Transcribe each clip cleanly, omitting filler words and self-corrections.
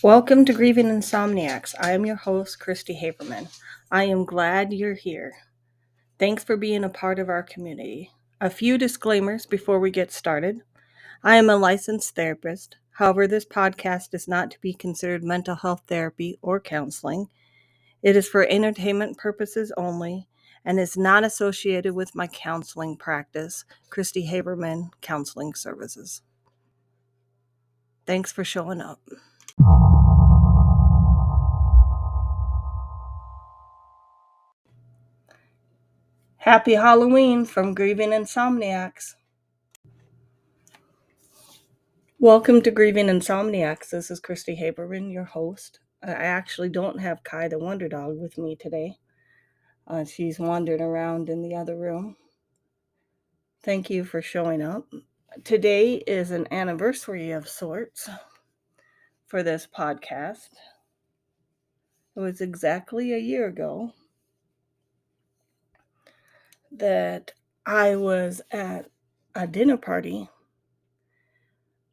Welcome to Grieving Insomniacs. I am your host, Christy Haberman. I am glad you're here. Thanks for being a part of our community. A few disclaimers before we get started. I am a licensed therapist. However, this podcast is not to be considered mental health therapy or counseling. It is for entertainment purposes only and is not associated with my counseling practice, Christy Haberman Counseling Services. Thanks for showing up. Happy Halloween from Grieving Insomniacs. Welcome to Grieving Insomniacs. This is Christy Haberman, your host. I actually don't have Kai the Wonder Dog with me today. She's wandering around in the other room. Thank you for showing up. Today is an anniversary of sorts for this podcast. It was exactly a year ago that I was at a dinner party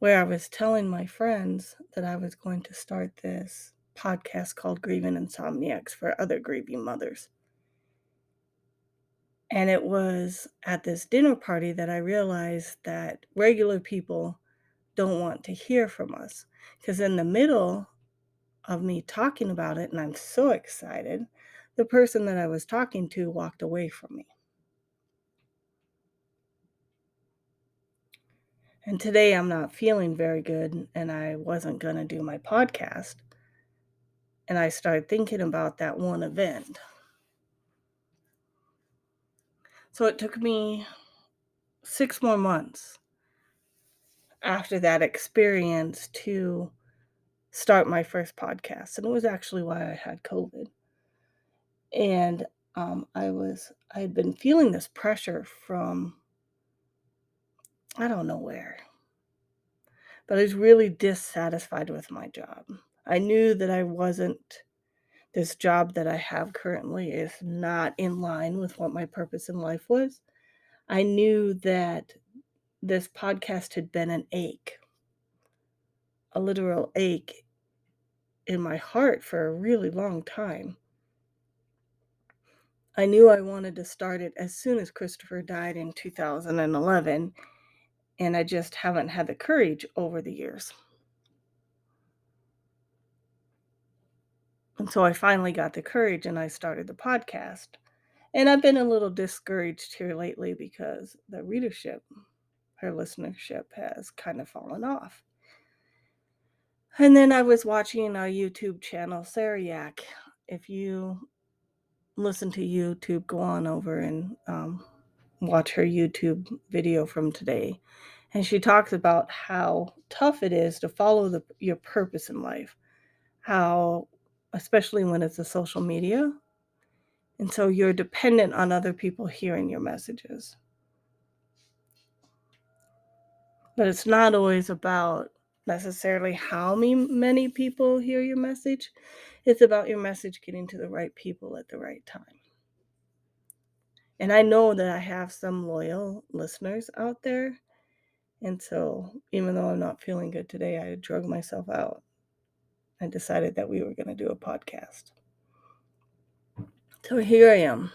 where I was telling my friends that I was going to start this podcast called Grieving Insomniacs for other grieving mothers. And it was at this dinner party that I realized that regular people don't want to hear from us. Because in the middle of me talking about it, and I'm so excited, the person that I was talking to walked away from me. And today I'm not feeling very good, and I wasn't going to do my podcast. And I started thinking about that one event. So it took me 6 more months after that experience to start my first podcast. And it was actually why I had COVID. And I had been feeling this pressure from, I don't know where, but I was really dissatisfied with my job. I knew that this job that I have currently is not in line with what my purpose in life was. I knew that this podcast had been an ache, a literal ache in my heart for a really long time. I knew I wanted to start it as soon as Christopher died in 2011, and I just haven't had the courage over the years. And so I finally got the courage and I started the podcast. And I've been a little discouraged here lately because the readership, her listenership has kind of fallen off. And then I was watching a YouTube channel, Sariak. If you listen to YouTube, go on over and watch her YouTube video from today. And she talks about how tough it is to follow your purpose in life, how, especially when it's a social media. And so you're dependent on other people hearing your messages. But it's not always about necessarily how many people hear your message. It's about your message getting to the right people at the right time. And I know that I have some loyal listeners out there. And so even though I'm not feeling good today, I drug myself out and decided that we were going to do a podcast. So here I am.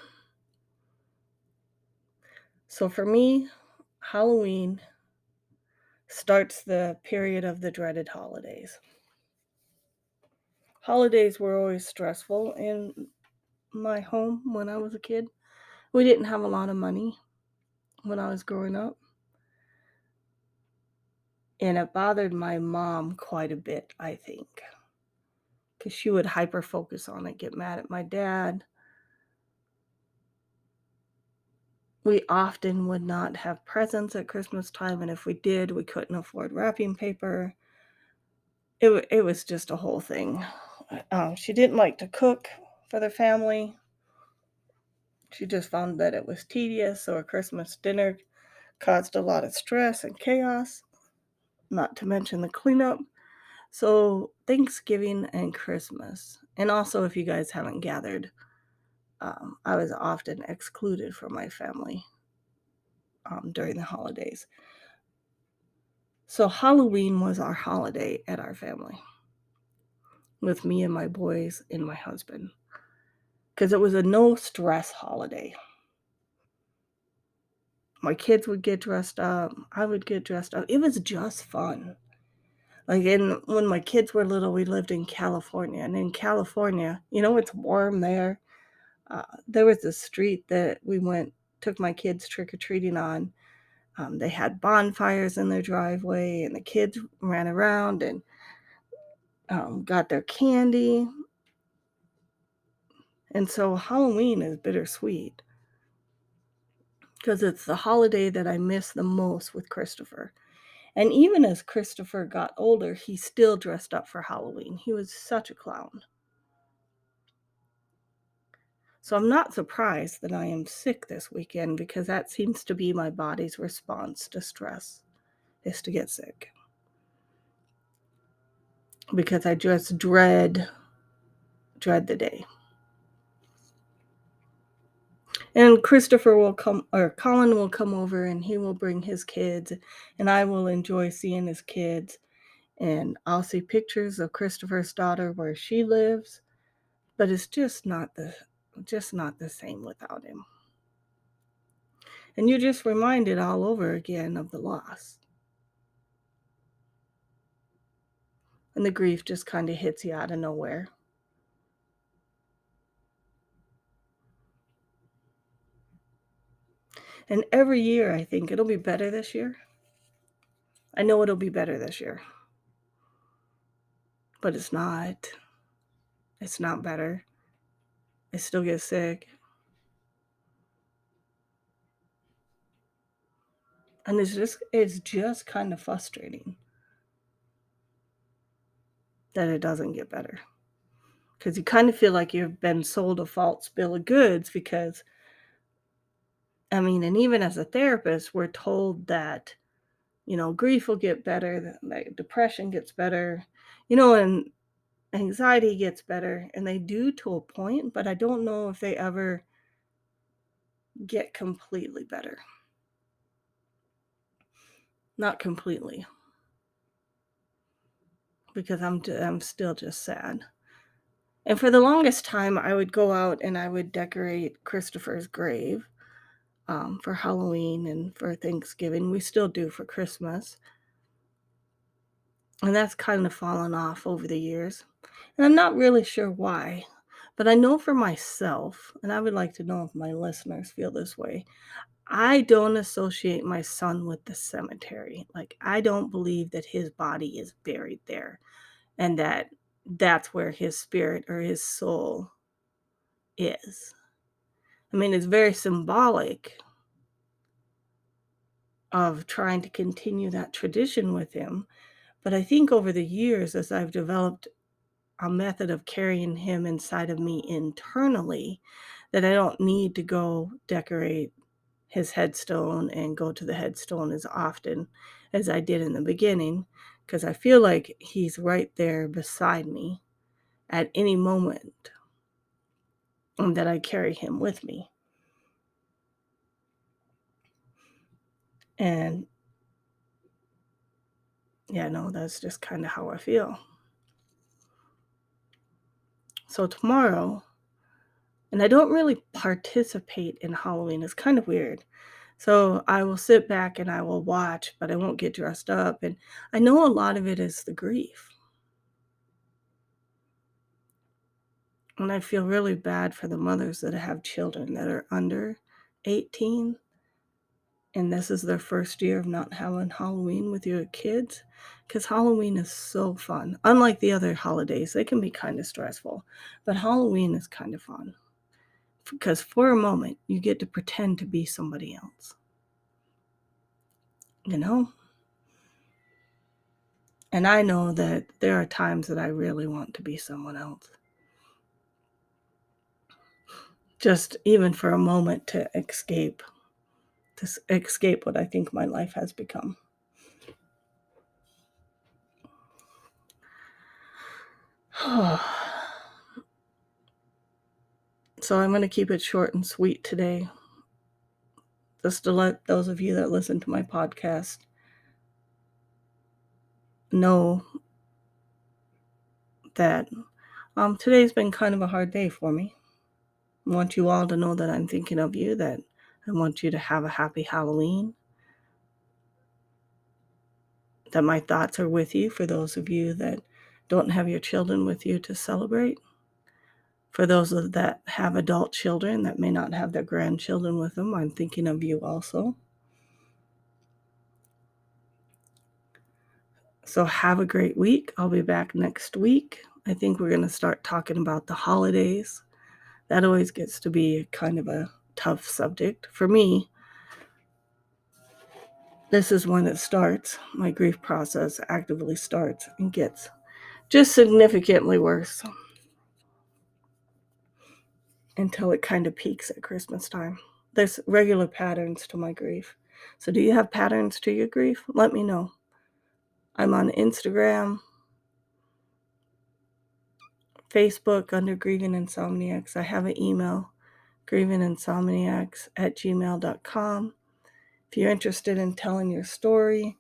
So for me, Halloween starts the period of the dreaded holidays. Holidays were always stressful in my home when I was a kid. We didn't have a lot of money when I was growing up. And it bothered my mom quite a bit, I think, because she would hyper focus on it, get mad at my dad. We often would not have presents at Christmas time, and if we did, we couldn't afford wrapping paper. It was just a whole thing. She didn't like to cook for the family. She just found that it was tedious, so a Christmas dinner caused a lot of stress and chaos, not to mention the cleanup. So Thanksgiving and Christmas, and also if you guys haven't gathered, I was often excluded from my family during the holidays. So Halloween was our holiday at our family. with me and my boys and my husband. Because it was a no-stress holiday. My kids would get dressed up. I would get dressed up. It was just fun. Like, when my kids were little, we lived in California. And in California, it's warm there. There was a street that took my kids trick-or-treating on. They had bonfires in their driveway, and the kids ran around and got their candy. And so Halloween is bittersweet because it's the holiday that I miss the most with Christopher. And even as Christopher got older, he still dressed up for Halloween. He was such a clown. So I'm not surprised that I am sick this weekend because that seems to be my body's response to stress, is to get sick. Because I just dread the day. And Colin will come over and he will bring his kids, and I will enjoy seeing his kids. And I'll see pictures of Christopher's daughter where she lives, but it's just not the same without him. And you're just reminded all over again of the loss. And the grief just kind of hits you out of nowhere. And every year I think it'll be better this year. I know it'll be better this year. But it's not. It's not better. I still get sick. And it's just kind of frustrating that it doesn't get better. Because you kind of feel like you've been sold a false bill of goods because, and even as a therapist, we're told that, grief will get better, that depression gets better, and anxiety gets better. And they do to a point, but I don't know if they ever get completely better. Not completely. Because I'm still just sad. And for the longest time, I would go out and I would decorate Christopher's grave for Halloween and for Thanksgiving. We still do for Christmas. And that's kind of fallen off over the years. And I'm not really sure why. But I know for myself, and I would like to know if my listeners feel this way, I don't associate my son with the cemetery. Like, I don't believe that his body is buried there and that's where his spirit or his soul is. It's very symbolic of trying to continue that tradition with him. But I think over the years, as I've developed a method of carrying him inside of me internally, that I don't need to go decorate his headstone and go to the headstone as often as I did in the beginning, because I feel like he's right there beside me at any moment, and that I carry him with me. And yeah, no, that's just kind of how I feel. So tomorrow, and I don't really participate in Halloween. It's kind of weird. So I will sit back and I will watch, but I won't get dressed up. And I know a lot of it is the grief. And I feel really bad for the mothers that have children that are under 18. And this is their first year of not having Halloween with your kids. Because Halloween is so fun. Unlike the other holidays, they can be kind of stressful. But Halloween is kind of fun. Because for a moment, you get to pretend to be somebody else. And I know that there are times that I really want to be someone else. Just even for a moment to escape what I think my life has become. So I'm going to keep it short and sweet today, just to let those of you that listen to my podcast know that Today's been kind of a hard day for me. I want you all to know that I'm thinking of you, that I want you to have a happy Halloween, that my thoughts are with you for those of you that don't have your children with you to celebrate. For those that have adult children that may not have their grandchildren with them, I'm thinking of you also. So have a great week. I'll be back next week. I think we're going to start talking about the holidays. That always gets to be kind of a tough subject. For me, this is when it starts. My grief process actively starts and gets just significantly worse until it kind of peaks at Christmas time. There's regular patterns to my grief. So do you have patterns to your grief? Let me know. I'm on Instagram, Facebook under Grieving Insomaniacs. I have an email, grievinginsomniacs@gmail.com. If you're interested in telling your story,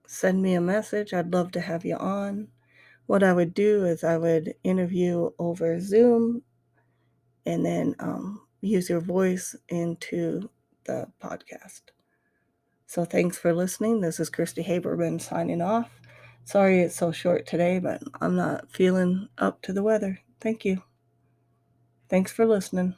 send me a message. I'd love to have you on. What I would do is I would interview over Zoom and then use your voice into the podcast. So thanks for listening. This is Christy Haberman signing off. Sorry it's so short today, but I'm not feeling up to the weather. Thank you. Thanks for listening.